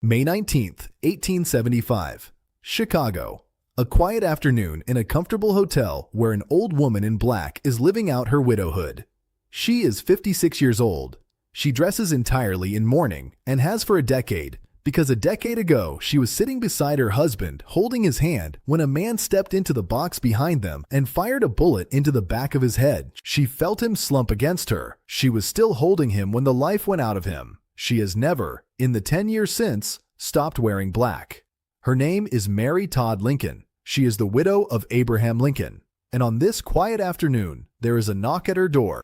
May 19th, 1875. Chicago. A quiet afternoon in a comfortable hotel where an old woman in black is living out her widowhood. She is 56 years old. She dresses entirely in mourning and has for a decade, because a decade ago she was sitting beside her husband holding his hand when a man stepped into the box behind them and fired a bullet into the back of his head. She felt him slump against her. She was still holding him when the life went out of him. She has never, in the 10 years since, stopped wearing black. Her name is Mary Todd Lincoln. She is the widow of Abraham Lincoln. And on this quiet afternoon, there is a knock at her door.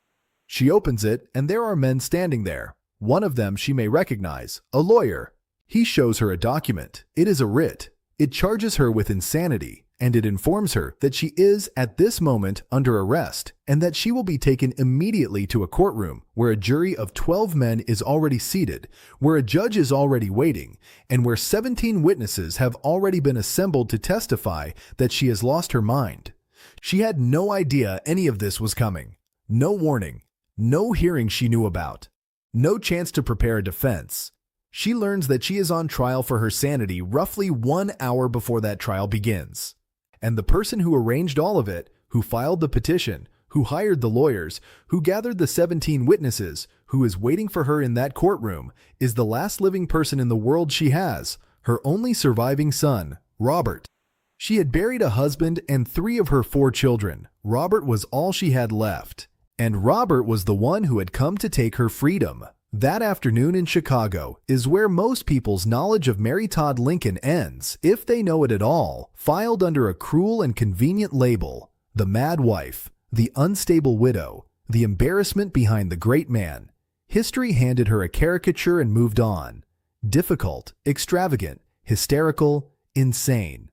She opens it, and there are men standing there. One of them she may recognize, a lawyer. He shows her a document. It is a writ. It charges her with insanity, and it informs her that she is, at this moment, under arrest, and that she will be taken immediately to a courtroom where a jury of 12 men is already seated, where a judge is already waiting, and where 17 witnesses have already been assembled to testify that she has lost her mind. She had no idea any of this was coming. No warning. No hearing she knew about. No chance to prepare a defense. She learns that she is on trial for her sanity roughly 1 hour before that trial begins. And the person who arranged all of it, who filed the petition, who hired the lawyers, who gathered the 17 witnesses, who is waiting for her in that courtroom, is the last living person in the world she has, her only surviving son, Robert. She had buried a husband and 3 of her 4 children. Robert was all she had left. And Robert was the one who had come to take her freedom. That afternoon in Chicago is where most people's knowledge of Mary Todd Lincoln ends, if they know it at all, filed under a cruel and convenient label: the mad wife, the unstable widow, the embarrassment behind the great man. History handed her a caricature and moved on. Difficult, extravagant, hysterical, insane.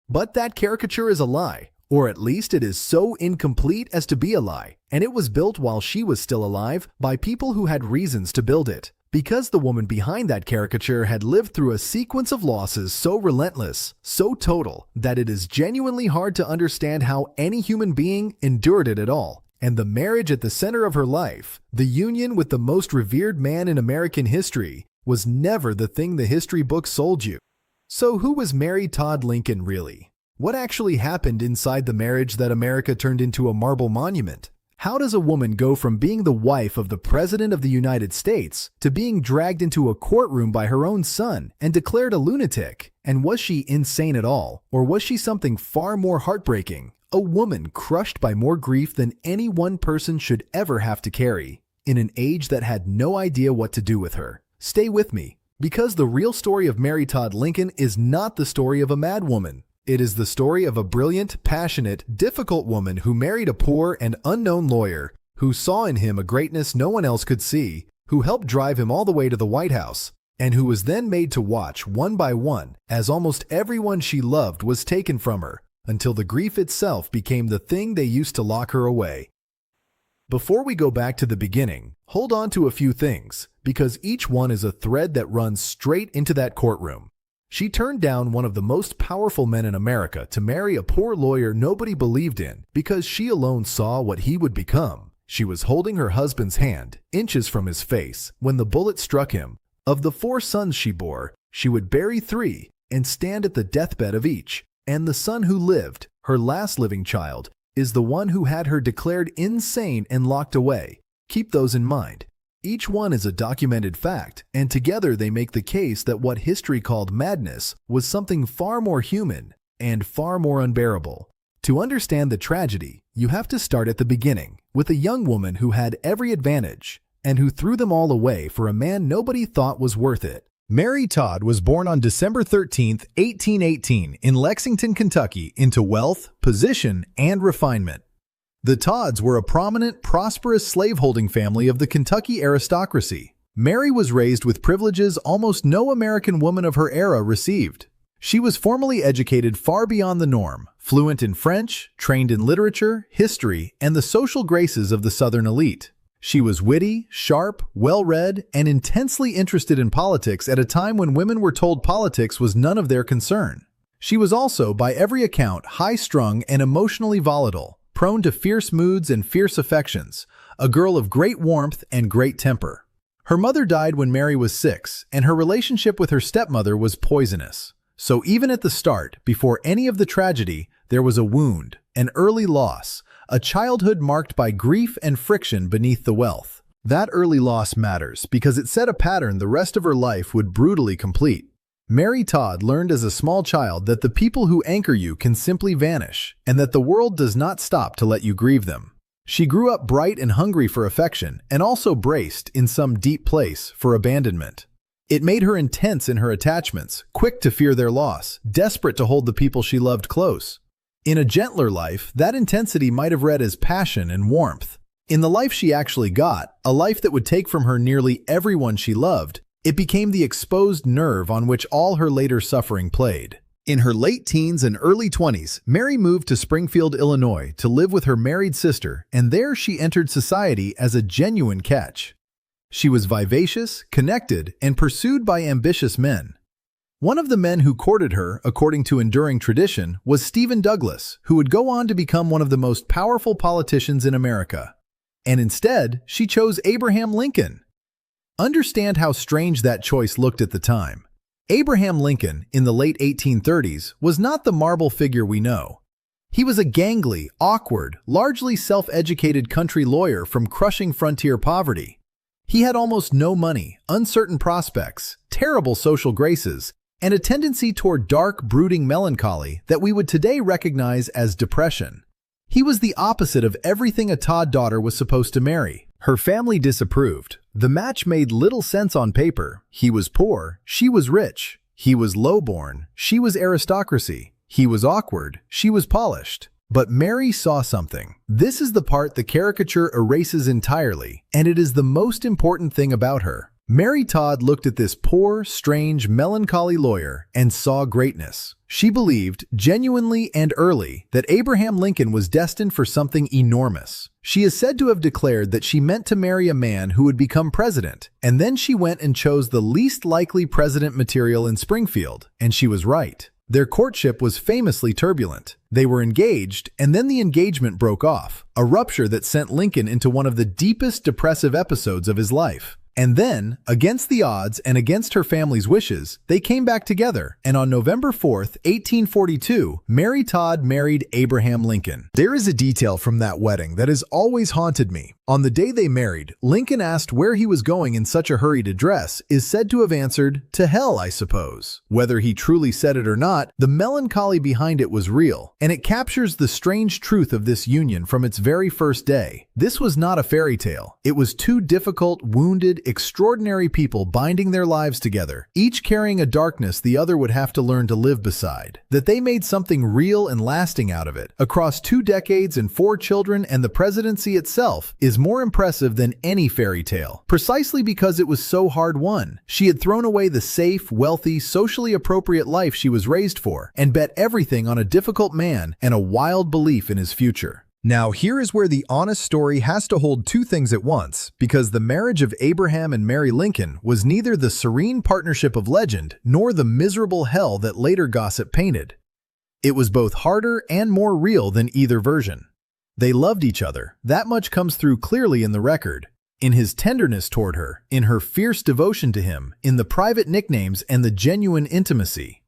But that caricature is a lie. Or at least it is so incomplete as to be a lie, and it was built while she was still alive by people who had reasons to build it, because the woman behind that caricature had lived through a sequence of losses so relentless, so total, that it is genuinely hard to understand how any human being endured it at all. And the marriage at the center of her life, the union with the most revered man in American history, was never the thing the history books sold you. So who was Mary Todd Lincoln really? What actually happened inside the marriage that America turned into a marble monument? How does a woman go from being the wife of the President of the United States to being dragged into a courtroom by her own son and declared a lunatic? And was she insane at all? Or was she something far more heartbreaking? A woman crushed by more grief than any one person should ever have to carry, in an age that had no idea what to do with her. Stay with me, because the real story of Mary Todd Lincoln is not the story of a mad woman. It is the story of a brilliant, passionate, difficult woman who married a poor and unknown lawyer, who saw in him a greatness no one else could see, who helped drive him all the way to the White House, and who was then made to watch one by one as almost everyone she loved was taken from her, until the grief itself became the thing they used to lock her away. Before we go back to the beginning, hold on to a few things, because each one is a thread that runs straight into that courtroom. She turned down one of the most powerful men in America to marry a poor lawyer nobody believed in because she alone saw what he would become. She was holding her husband's hand, inches from his face, when the bullet struck him. Of the 4 sons she bore, she would bury 3 and stand at the deathbed of each. And the son who lived, her last living child, is the one who had her declared insane and locked away. Keep those in mind. Each one is a documented fact, and together they make the case that what history called madness was something far more human and far more unbearable. To understand the tragedy, you have to start at the beginning, with a young woman who had every advantage, and who threw them all away for a man nobody thought was worth it. Mary Todd was born on December 13, 1818, in Lexington, Kentucky, into wealth, position, and refinement. The Todds were a prominent, prosperous slaveholding family of the Kentucky aristocracy. Mary was raised with privileges almost no American woman of her era received. She was formally educated far beyond the norm, fluent in French, trained in literature, history, and the social graces of the Southern elite. She was witty, sharp, well-read, and intensely interested in politics at a time when women were told politics was none of their concern. She was also, by every account, high-strung and emotionally volatile, prone to fierce moods and fierce affections, a girl of great warmth and great temper. Her mother died when Mary was 6, and her relationship with her stepmother was poisonous. So even at the start, before any of the tragedy, there was a wound, an early loss, a childhood marked by grief and friction beneath the wealth. That early loss matters because it set a pattern the rest of her life would brutally complete. Mary Todd learned as a small child that the people who anchor you can simply vanish, and that the world does not stop to let you grieve them. She grew up bright and hungry for affection, and also braced, in some deep place, for abandonment. It made her intense in her attachments, quick to fear their loss, desperate to hold the people she loved close. In a gentler life, that intensity might have read as passion and warmth. In the life she actually got, a life that would take from her nearly everyone she loved, it became the exposed nerve on which all her later suffering played. In her late teens and early 20s, Mary moved to Springfield, Illinois to live with her married sister, and there she entered society as a genuine catch. She was vivacious, connected, and pursued by ambitious men. One of the men who courted her, according to enduring tradition, was Stephen Douglas, who would go on to become one of the most powerful politicians in America. And instead, she chose Abraham Lincoln. Understand how strange that choice looked at the time. Abraham Lincoln, in the late 1830s, was not the marble figure we know. He was a gangly, awkward, largely self-educated country lawyer from crushing frontier poverty. He had almost no money, uncertain prospects, terrible social graces, and a tendency toward dark, brooding melancholy that we would today recognize as depression. He was the opposite of everything a Todd daughter was supposed to marry. Her family disapproved. The match made little sense on paper. He was poor, she was rich. He was lowborn, she was aristocracy. He was awkward, she was polished. But Mary saw something. This is the part the caricature erases entirely, and it is the most important thing about her. Mary Todd looked at this poor, strange, melancholy lawyer and saw greatness. She believed, genuinely and early, that Abraham Lincoln was destined for something enormous. She is said to have declared that she meant to marry a man who would become president, and then she went and chose the least likely president material in Springfield, and she was right. Their courtship was famously turbulent. They were engaged, and then the engagement broke off, a rupture that sent Lincoln into one of the deepest depressive episodes of his life. And then, against the odds and against her family's wishes, they came back together, and on November 4th, 1842, Mary Todd married Abraham Lincoln. There is a detail from that wedding that has always haunted me. On the day they married, Lincoln, asked where he was going in such a hurry to dress, is said to have answered, "To hell, I suppose." Whether he truly said it or not, the melancholy behind it was real, and it captures the strange truth of this union from its very first day. This was not a fairy tale. It was two difficult, wounded, extraordinary people binding their lives together, each carrying a darkness the other would have to learn to live beside. That they made something real and lasting out of it, across 2 decades and 4 children and the presidency itself, is more impressive than any fairy tale, precisely because it was so hard-won. She had thrown away the safe, wealthy, socially appropriate life she was raised for, and bet everything on a difficult man and a wild belief in his future. Now, here is where the honest story has to hold two things at once, because the marriage of Abraham and Mary Lincoln was neither the serene partnership of legend nor the miserable hell that later gossip painted. It was both harder and more real than either version. They loved each other. That much comes through clearly in the record. In his tenderness toward her, in her fierce devotion to him, in the private nicknames and the genuine intimacy.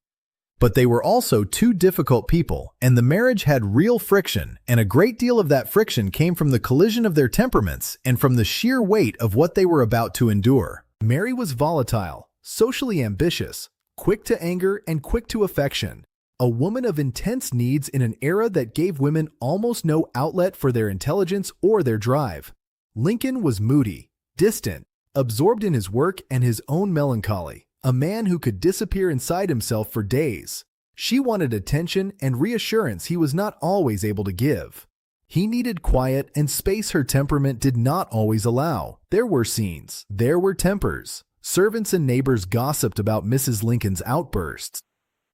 But they were also two difficult people, and the marriage had real friction, and a great deal of that friction came from the collision of their temperaments and from the sheer weight of what they were about to endure. Mary was volatile, socially ambitious, quick to anger and quick to affection. A woman of intense needs in an era that gave women almost no outlet for their intelligence or their drive. Lincoln was moody, distant, absorbed in his work and his own melancholy. A man who could disappear inside himself for days. She wanted attention and reassurance he was not always able to give. He needed quiet and space her temperament did not always allow. There were scenes. There were tempers. Servants and neighbors gossiped about Mrs. Lincoln's outbursts.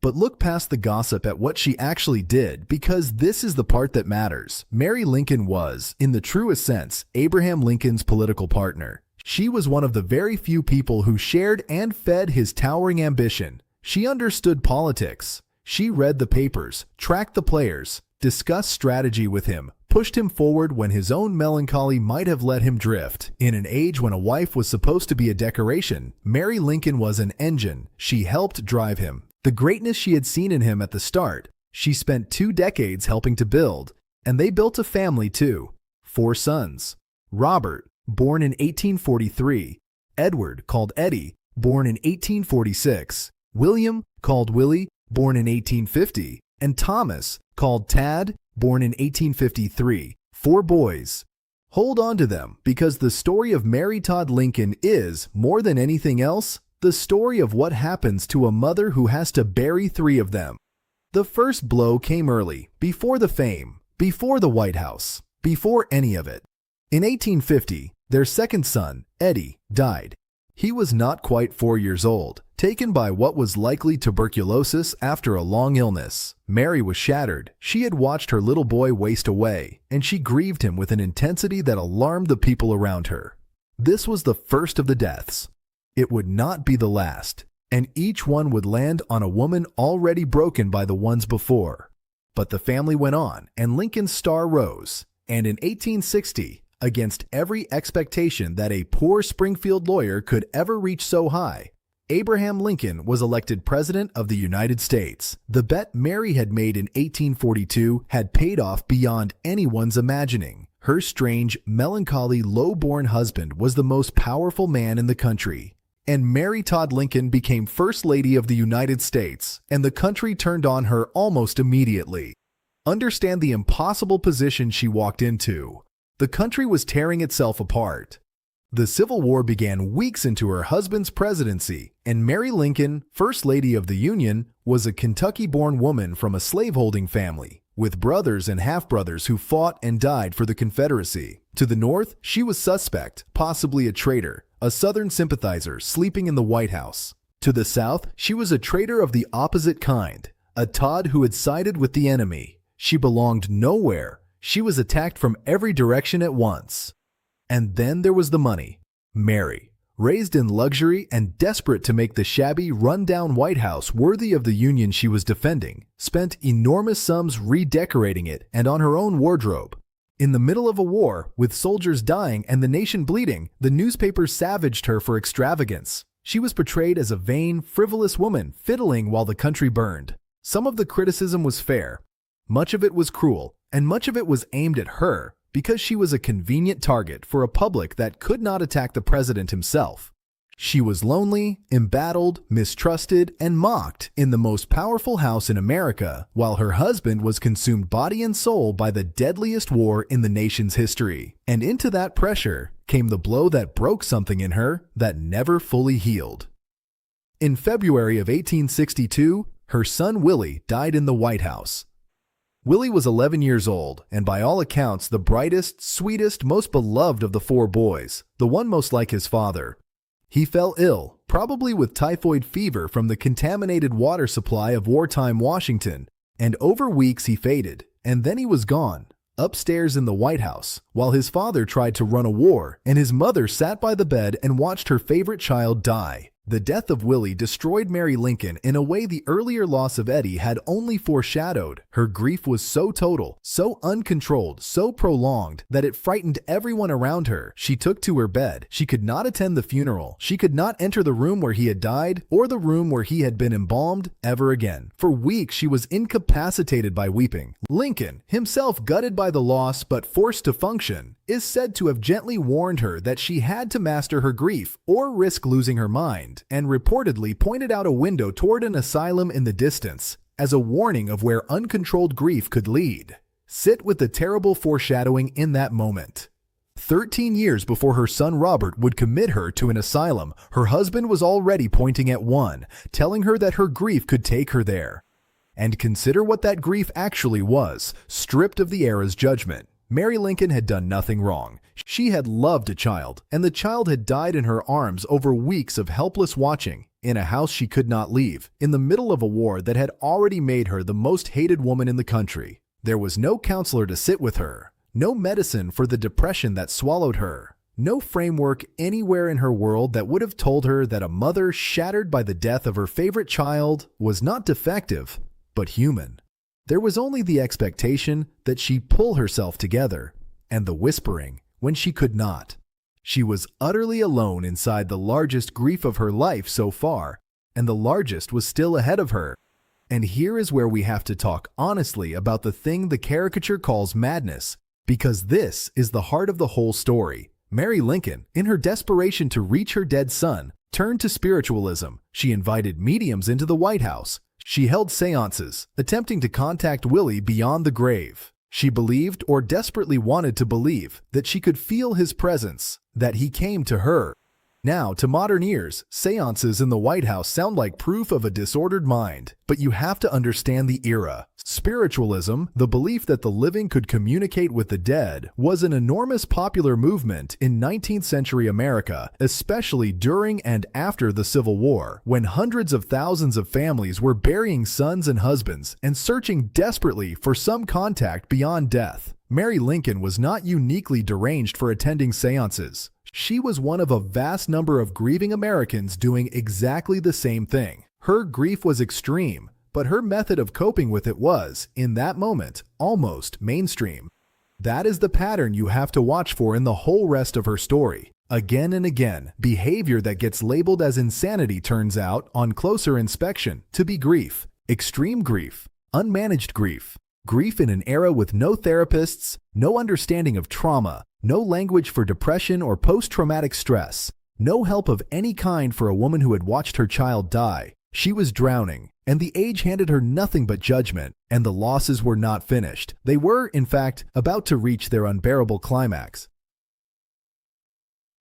But look past the gossip at what she actually did, because this is the part that matters. Mary Lincoln was, in the truest sense, Abraham Lincoln's political partner. She was one of the very few people who shared and fed his towering ambition. She understood politics. She read the papers, tracked the players, discussed strategy with him, pushed him forward when his own melancholy might have let him drift. In an age when a wife was supposed to be a decoration, Mary Lincoln was an engine. She helped drive him. The greatness she had seen in him at the start, she spent 2 decades helping to build, and they built a family too. 4 sons. Robert, born in 1843, Edward, called Eddie, born in 1846, William, called Willie, born in 1850, and Thomas, called Tad, born in 1853. 4 boys. Hold on to them, because the story of Mary Todd Lincoln is, more than anything else, the story of what happens to a mother who has to bury 3 of them. The first blow came early, before the fame, before the White House, before any of it. In 1850, their second son, Eddie, died. He was not quite 4 years old, taken by what was likely tuberculosis after a long illness. Mary was shattered. She had watched her little boy waste away, and she grieved him with an intensity that alarmed the people around her. This was the first of the deaths. It would not be the last, and each one would land on a woman already broken by the ones before. But the family went on, and Lincoln's star rose, and in 1860, against every expectation that a poor Springfield lawyer could ever reach so high, Abraham Lincoln was elected President of the United States. The bet Mary had made in 1842 had paid off beyond anyone's imagining. Her strange, melancholy, low-born husband was the most powerful man in the country. And Mary Todd Lincoln became First Lady of the United States, and the country turned on her almost immediately. Understand the impossible position she walked into. The country was tearing itself apart. The Civil War began weeks into her husband's presidency, and Mary Lincoln, First Lady of the Union, was a Kentucky-born woman from a slaveholding family, with brothers and half-brothers who fought and died for the Confederacy. To the north, she was suspect, possibly a traitor, a Southern sympathizer sleeping in the White House. To the south, she was a traitor of the opposite kind, a Todd who had sided with the enemy. She belonged nowhere. She was attacked from every direction at once. And then there was the money. Mary, raised in luxury and desperate to make the shabby, run-down White House worthy of the Union she was defending, spent enormous sums redecorating it and on her own wardrobe. In the middle of a war, with soldiers dying and the nation bleeding, the newspapers savaged her for extravagance. She was portrayed as a vain, frivolous woman fiddling while the country burned. Some of the criticism was fair. Much of it was cruel, and much of it was aimed at her because she was a convenient target for a public that could not attack the president himself. She was lonely, embattled, mistrusted, and mocked in the most powerful house in America, while her husband was consumed body and soul by the deadliest war in the nation's history. And into that pressure came the blow that broke something in her that never fully healed. In February of 1862, her son Willie died in the White House. Willie was 11 years old, and by all accounts the brightest, sweetest, most beloved of the 4 boys, the one most like his father. He fell ill, probably with typhoid fever from the contaminated water supply of wartime Washington, and over weeks he faded, and then he was gone, upstairs in the White House, while his father tried to run a war, and his mother sat by the bed and watched her favorite child die. The death of Willie destroyed Mary Lincoln in a way the earlier loss of Eddie had only foreshadowed. Her grief was so total, so uncontrolled, so prolonged that it frightened everyone around her. She took to her bed. She could not attend the funeral. She could not enter the room where he had died or the room where he had been embalmed ever again. For weeks she was incapacitated by weeping. Lincoln, himself gutted by the loss but forced to function, is said to have gently warned her that she had to master her grief or risk losing her mind, and reportedly pointed out a window toward an asylum in the distance as a warning of where uncontrolled grief could lead. Sit with the terrible foreshadowing in that moment. 13 years before her son Robert would commit her to an asylum, her husband was already pointing at one, telling her that her grief could take her there. And consider what that grief actually was, stripped of the era's judgment. Mary Lincoln had done nothing wrong. She had loved a child, and the child had died in her arms over weeks of helpless watching, in a house she could not leave, in the middle of a war that had already made her the most hated woman in the country. There was no counselor to sit with her, no medicine for the depression that swallowed her, no framework anywhere in her world that would have told her that a mother shattered by the death of her favorite child was not defective, but human. There was only the expectation that she pull herself together, and the whispering when she could not. She was utterly alone inside the largest grief of her life so far, and the largest was still ahead of her. And here is where we have to talk honestly about the thing the caricature calls madness, because this is the heart of the whole story. Mary Lincoln, in her desperation to reach her dead son, turned to spiritualism. She invited mediums into the White House. She held seances, attempting to contact Willie beyond the grave. She believed, or desperately wanted to believe, that she could feel his presence, that he came to her. Now, to modern ears, seances in the White House sound like proof of a disordered mind, but you have to understand the era. Spiritualism, the belief that the living could communicate with the dead, was an enormous popular movement in 19th century America, especially during and after the Civil War, when hundreds of thousands of families were burying sons and husbands and searching desperately for some contact beyond death. Mary Lincoln was not uniquely deranged for attending seances. She was one of a vast number of grieving Americans doing exactly the same thing. Her grief was extreme, but her method of coping with it was, in that moment, almost mainstream. That is the pattern you have to watch for in the whole rest of her story. Again and again, behavior that gets labeled as insanity turns out, on closer inspection, to be grief. Extreme grief, unmanaged grief, grief in an era with no therapists, no understanding of trauma, no language for depression or post-traumatic stress, no help of any kind for a woman who had watched her child die. She was drowning, and the age handed her nothing but judgment, and the losses were not finished. They were, in fact, about to reach their unbearable climax.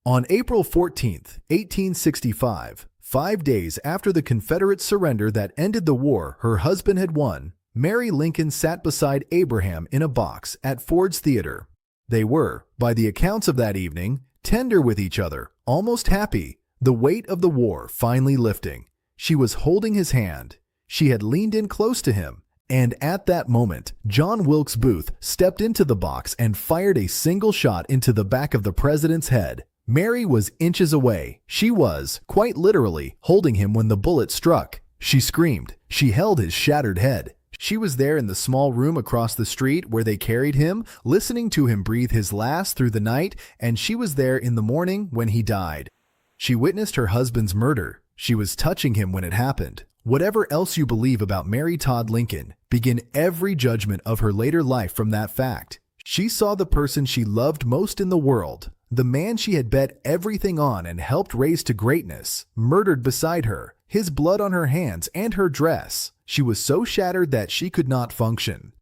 On April 14, 1865, 5 days after the Confederate surrender that ended the war her husband had won, Mary Lincoln sat beside Abraham in a box at Ford's Theater. They were, by the accounts of that evening, tender with each other, almost happy, the weight of the war finally lifting. She was holding his hand. She had leaned in close to him, and at that moment, John Wilkes Booth stepped into the box and fired a single shot into the back of the president's head. Mary was inches away. She was, quite literally, holding him when the bullet struck. She screamed. She held his shattered head. She was there in the small room across the street where they carried him, listening to him breathe his last through the night, and she was there in the morning when he died. She witnessed her husband's murder. She was touching him when it happened. Whatever else you believe about Mary Todd Lincoln, begin every judgment of her later life from that fact. She saw the person she loved most in the world, the man she had bet everything on and helped raise to greatness, murdered beside her, his blood on her hands and her dress. She was so shattered that she could not function.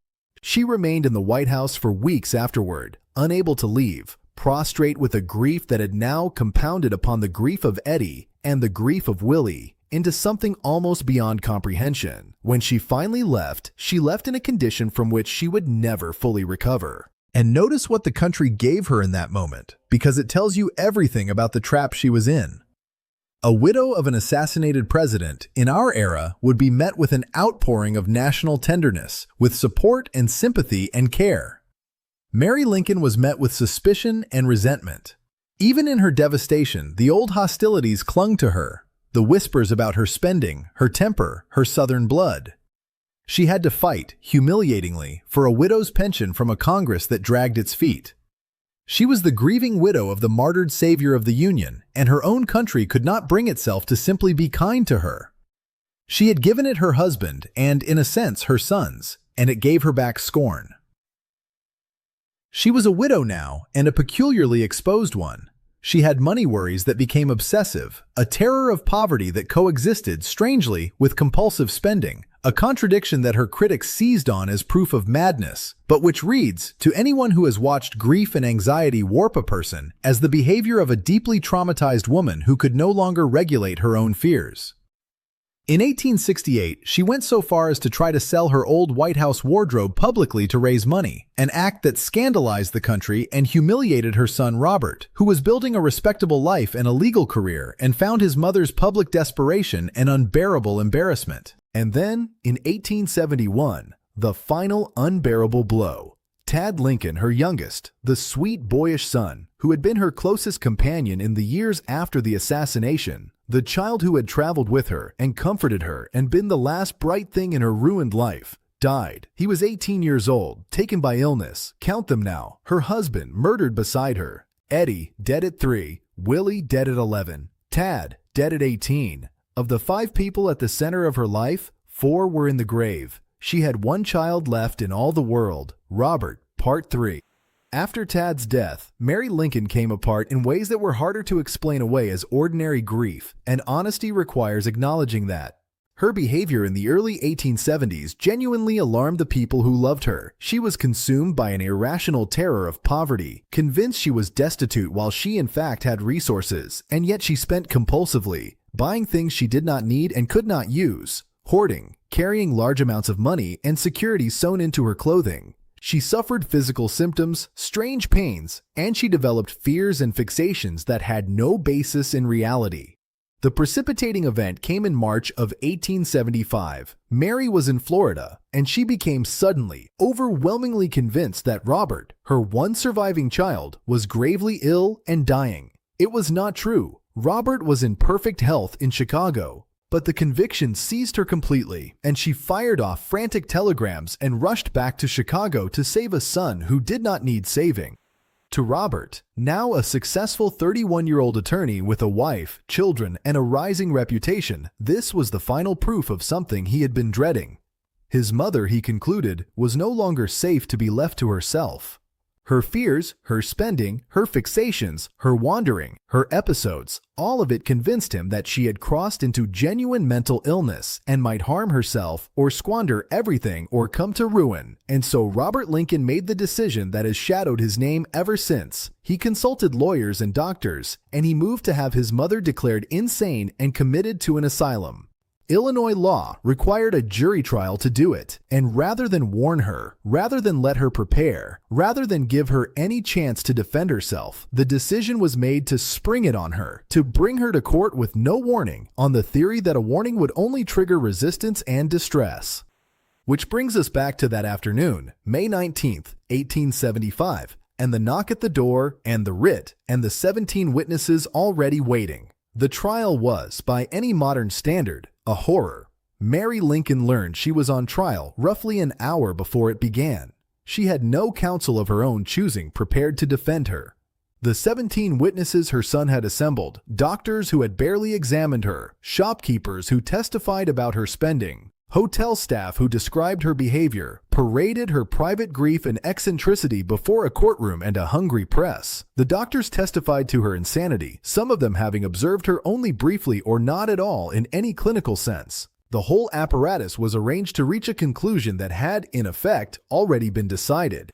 She remained in the White House for weeks afterward, unable to leave, prostrate with a grief that had now compounded upon the grief of Eddie and the grief of Willie into something almost beyond comprehension. When she finally left, she left in a condition from which she would never fully recover. And notice what the country gave her in that moment, because it tells you everything about the trap she was in. A widow of an assassinated president in our era would be met with an outpouring of national tenderness, with support and sympathy and care. Mary Lincoln was met with suspicion and resentment. Even in her devastation, the old hostilities clung to her, the whispers about her spending, her temper, her Southern blood. She had to fight, humiliatingly, for a widow's pension from a Congress that dragged its feet. She was the grieving widow of the martyred savior of the Union, and her own country could not bring itself to simply be kind to her. She had given it her husband and, in a sense, her sons, and it gave her back scorn. She was a widow now, and a peculiarly exposed one. She had money worries that became obsessive, a terror of poverty that coexisted, strangely, with compulsive spending, a contradiction that her critics seized on as proof of madness, but which reads, to anyone who has watched grief and anxiety warp a person, as the behavior of a deeply traumatized woman who could no longer regulate her own fears. In 1868, she went so far as to try to sell her old White House wardrobe publicly to raise money, an act that scandalized the country and humiliated her son Robert, who was building a respectable life and a legal career and found his mother's public desperation an unbearable embarrassment. And then, in 1871, the final unbearable blow. Tad Lincoln, her youngest, the sweet boyish son, who had been her closest companion in the years after the assassination, the child who had traveled with her and comforted her and been the last bright thing in her ruined life, died. He was 18 years old, taken by illness. Count them now. Her husband murdered beside her. Eddie, dead at 3. Willie, dead at 11. Tad, dead at 18. Of the 5 people at the center of her life, 4 were in the grave. She had 1 child left in all the world. Robert, Part 3. After Tad's death, Mary Lincoln came apart in ways that were harder to explain away as ordinary grief, and honesty requires acknowledging that. Her behavior in the early 1870s genuinely alarmed the people who loved her. She was consumed by an irrational terror of poverty, convinced she was destitute while she in fact had resources, and yet she spent compulsively, buying things she did not need and could not use, hoarding, carrying large amounts of money and securities sewn into her clothing. She suffered physical symptoms, strange pains, and she developed fears and fixations that had no basis in reality. The precipitating event came in March of 1875. Mary was in Florida, and she became suddenly, overwhelmingly convinced that Robert, her one surviving child, was gravely ill and dying. It was not true. Robert was in perfect health in Chicago. But the conviction seized her completely, and she fired off frantic telegrams and rushed back to Chicago to save a son who did not need saving. To Robert, now a successful 31-year-old attorney with a wife, children, and a rising reputation, this was the final proof of something he had been dreading. His mother, he concluded, was no longer safe to be left to herself. Her fears, her spending, her fixations, her wandering, her episodes, all of it convinced him that she had crossed into genuine mental illness and might harm herself or squander everything or come to ruin. And so Robert Lincoln made the decision that has shadowed his name ever since. He consulted lawyers and doctors, and he moved to have his mother declared insane and committed to an asylum. Illinois law required a jury trial to do it, and rather than warn her, rather than let her prepare, rather than give her any chance to defend herself, the decision was made to spring it on her, to bring her to court with no warning, on the theory that a warning would only trigger resistance and distress. Which brings us back to that afternoon, May 19th, 1875, and the knock at the door, and the writ, and the 17 witnesses already waiting. The trial was, by any modern standard, a horror. Mary Lincoln learned she was on trial roughly an hour before it began. She had no counsel of her own choosing prepared to defend her. The 17 witnesses her son had assembled, doctors who had barely examined her, shopkeepers who testified about her spending, hotel staff who described her behavior, paraded her private grief and eccentricity before a courtroom and a hungry press. The doctors testified to her insanity, some of them having observed her only briefly or not at all in any clinical sense. The whole apparatus was arranged to reach a conclusion that had, in effect, already been decided.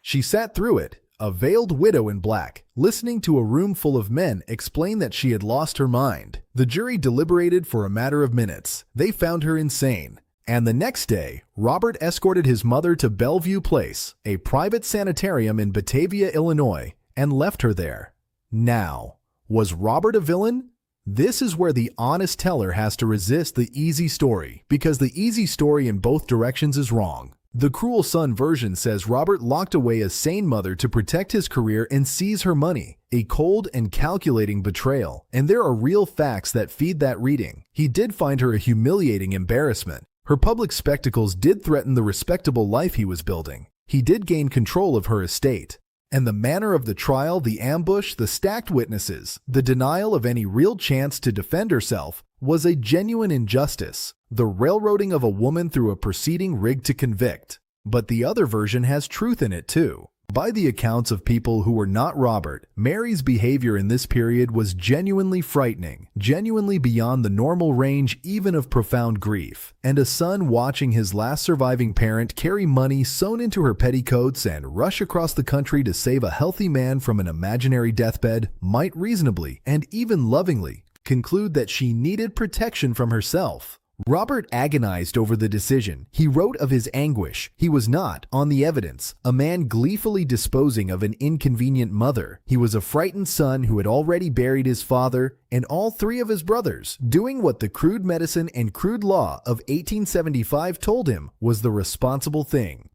She sat through it, a veiled widow in black, listening to a room full of men explain that she had lost her mind. The jury deliberated for a matter of minutes. They found her insane. And the next day, Robert escorted his mother to Bellevue Place, a private sanitarium in Batavia, Illinois, and left her there. Now, was Robert a villain? This is where the honest teller has to resist the easy story, because the easy story in both directions is wrong. The Cruel Son version says Robert locked away a sane mother to protect his career and seize her money, a cold and calculating betrayal, and there are real facts that feed that reading. He did find her a humiliating embarrassment. Her public spectacles did threaten the respectable life he was building. He did gain control of her estate. And the manner of the trial, the ambush, the stacked witnesses, the denial of any real chance to defend herself was a genuine injustice, the railroading of a woman through a proceeding rigged to convict. But the other version has truth in it too. By the accounts of people who were not Robert, Mary's behavior in this period was genuinely frightening, genuinely beyond the normal range even of profound grief. And a son watching his last surviving parent carry money sewn into her petticoats and rush across the country to save a healthy man from an imaginary deathbed might reasonably, and even lovingly, conclude that she needed protection from herself. Robert agonized over the decision. He wrote of his anguish. He was not, on the evidence, a man gleefully disposing of an inconvenient mother. He was a frightened son who had already buried his father and all 3 of his brothers, doing what the crude medicine and crude law of 1875 told him was the responsible thing.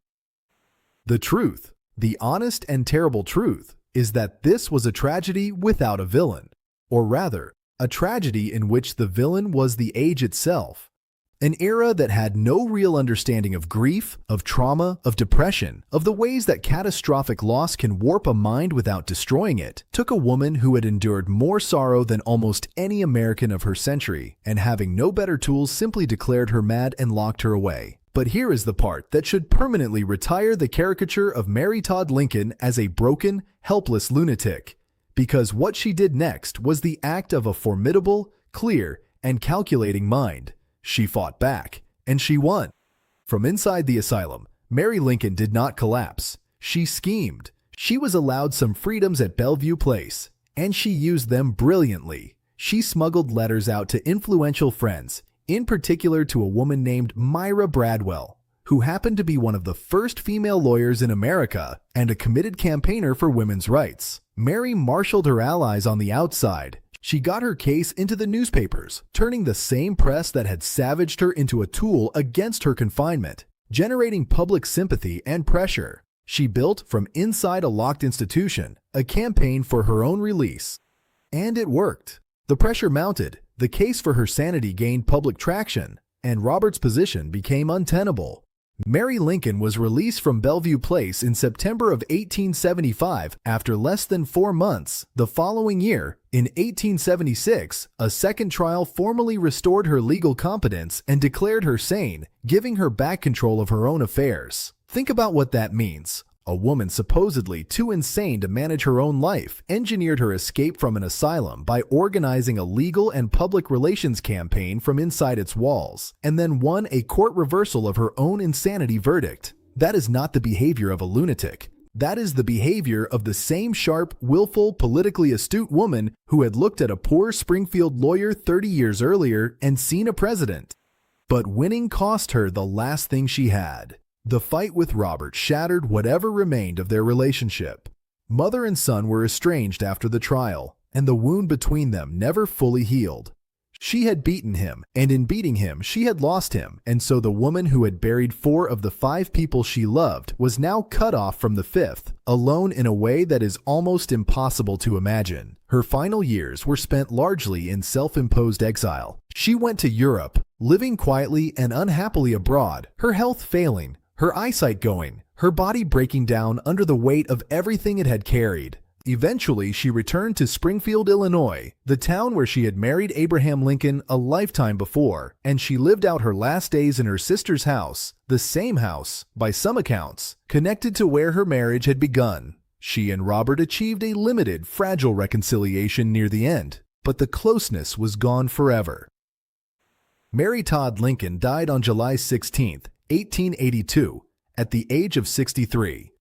The truth, the honest and terrible truth, is that this was a tragedy without a villain, or rather, a tragedy in which the villain was the age itself. An era that had no real understanding of grief, of trauma, of depression, of the ways that catastrophic loss can warp a mind without destroying it, took a woman who had endured more sorrow than almost any American of her century, and having no better tools simply declared her mad and locked her away. But here is the part that should permanently retire the caricature of Mary Todd Lincoln as a broken, helpless lunatic. Because what she did next was the act of a formidable, clear, and calculating mind. She fought back, and she won. From inside the asylum, Mary Lincoln did not collapse. She schemed. She was allowed some freedoms at Bellevue Place, and she used them brilliantly. She smuggled letters out to influential friends, in particular to a woman named Myra Bradwell, who happened to be one of the first female lawyers in America and a committed campaigner for women's rights. Mary marshaled her allies on the outside. She got her case into the newspapers, turning the same press that had savaged her into a tool against her confinement, generating public sympathy and pressure. She built, from inside a locked institution, a campaign for her own release. And it worked. The pressure mounted, the case for her sanity gained public traction, and Robert's position became untenable. Mary Lincoln was released from Bellevue Place in September of 1875 after less than 4 months. The following year, in 1876, a second trial formally restored her legal competence and declared her sane, giving her back control of her own affairs. Think about what that means. A woman supposedly too insane to manage her own life engineered her escape from an asylum by organizing a legal and public relations campaign from inside its walls, and then won a court reversal of her own insanity verdict. That is not the behavior of a lunatic. That is the behavior of the same sharp, willful, politically astute woman who had looked at a poor Springfield lawyer 30 years earlier and seen a president. But winning cost her the last thing she had. The fight with Robert shattered whatever remained of their relationship. Mother and son were estranged after the trial, and the wound between them never fully healed. She had beaten him, and in beating him, she had lost him, and so the woman who had buried 4 of the 5 people she loved was now cut off from the 5th, alone in a way that is almost impossible to imagine. Her final years were spent largely in self-imposed exile. She went to Europe, living quietly and unhappily abroad, her health failing, her eyesight going, her body breaking down under the weight of everything it had carried. Eventually, she returned to Springfield, Illinois, the town where she had married Abraham Lincoln a lifetime before, and she lived out her last days in her sister's house, the same house, by some accounts, connected to where her marriage had begun. She and Robert achieved a limited, fragile reconciliation near the end, but the closeness was gone forever. Mary Todd Lincoln died on July 16, 1882, at the age of 63.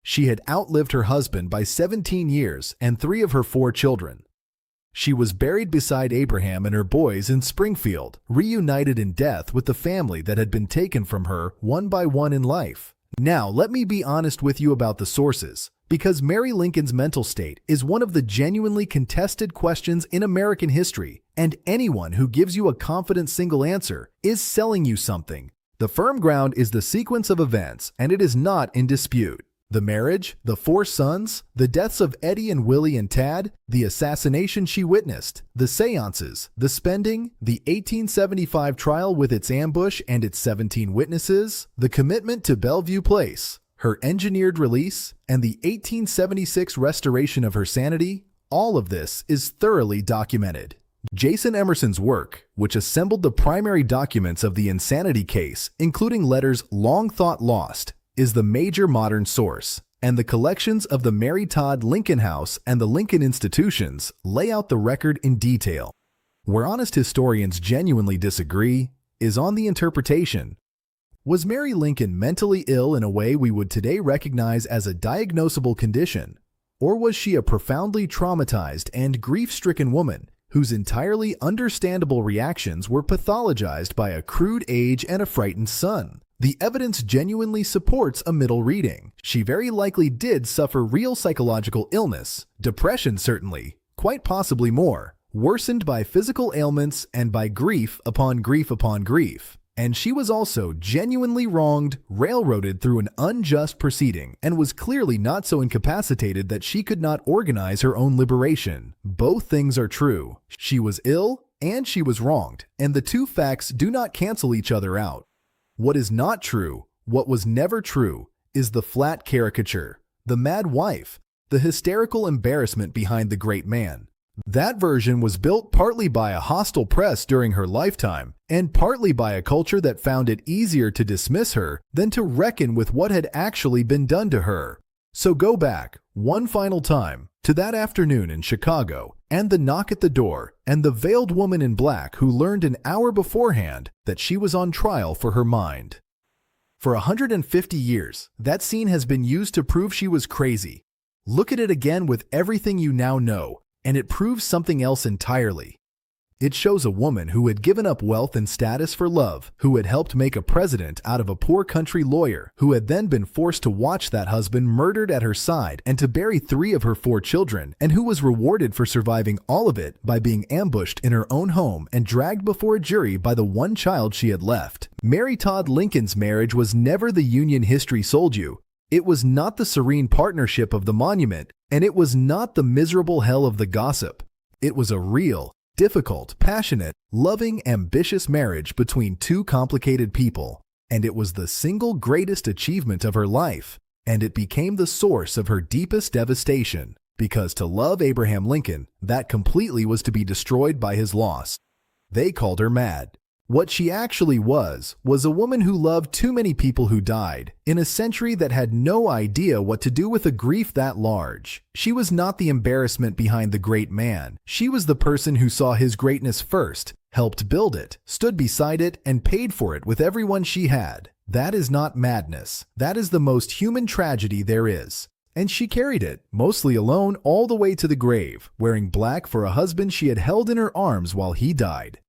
She had outlived her husband by 17 years and 3 of her 4 children. She was buried beside Abraham and her boys in Springfield, reunited in death with the family that had been taken from her one by one in life. Now, let me be honest with you about the sources, because Mary Lincoln's mental state is one of the genuinely contested questions in American history, and anyone who gives you a confident single answer is selling you something. The firm ground is the sequence of events, and it is not in dispute. The marriage, the 4 sons, the deaths of Eddie and Willie and Tad, the assassination she witnessed, the seances, the spending, the 1875 trial with its ambush and its 17 witnesses, the commitment to Bellevue Place, her engineered release, and the 1876 restoration of her sanity, all of this is thoroughly documented. Jason Emerson's work, which assembled the primary documents of the insanity case, including letters long thought lost, is the major modern source, and the collections of the Mary Todd Lincoln House and the Lincoln Institutions lay out the record in detail. Where honest historians genuinely disagree is on the interpretation. Was Mary Lincoln mentally ill in a way we would today recognize as a diagnosable condition, or was she a profoundly traumatized and grief-stricken woman whose entirely understandable reactions were pathologized by a crude age and a frightened son? The evidence genuinely supports a middle reading. She very likely did suffer real psychological illness, depression certainly, quite possibly more, worsened by physical ailments and by grief upon grief upon grief. And she was also genuinely wronged, railroaded through an unjust proceeding, and was clearly not so incapacitated that she could not organize her own liberation. Both things are true. She was ill, and she was wronged, and the two facts do not cancel each other out. What is not true, what was never true, is the flat caricature, the mad wife, the hysterical embarrassment behind the great man. That version was built partly by a hostile press during her lifetime, and partly by a culture that found it easier to dismiss her than to reckon with what had actually been done to her. So go back, one final time, to that afternoon in Chicago, and the knock at the door, and the veiled woman in black who learned an hour beforehand that she was on trial for her mind. For 150 years, that scene has been used to prove she was crazy. Look at it again with everything you now know, and it proves something else entirely. It shows a woman who had given up wealth and status for love, who had helped make a president out of a poor country lawyer, who had then been forced to watch that husband murdered at her side and to bury 3 of her 4 children, and who was rewarded for surviving all of it by being ambushed in her own home and dragged before a jury by the one child she had left. Mary Todd Lincoln's marriage was never the union history sold you. It was not the serene partnership of the monument, and it was not the miserable hell of the gossip. It was a real, difficult, passionate, loving, ambitious marriage between 2 complicated people. And it was the single greatest achievement of her life, and it became the source of her deepest devastation, because to love Abraham Lincoln, that completely was to be destroyed by his loss. They called her mad. What she actually was a woman who loved too many people who died, in a century that had no idea what to do with a grief that large. She was not the embarrassment behind the great man. She was the person who saw his greatness first, helped build it, stood beside it, and paid for it with everyone she had. That is not madness. That is the most human tragedy there is. And she carried it, mostly alone, all the way to the grave, wearing black for a husband she had held in her arms while he died.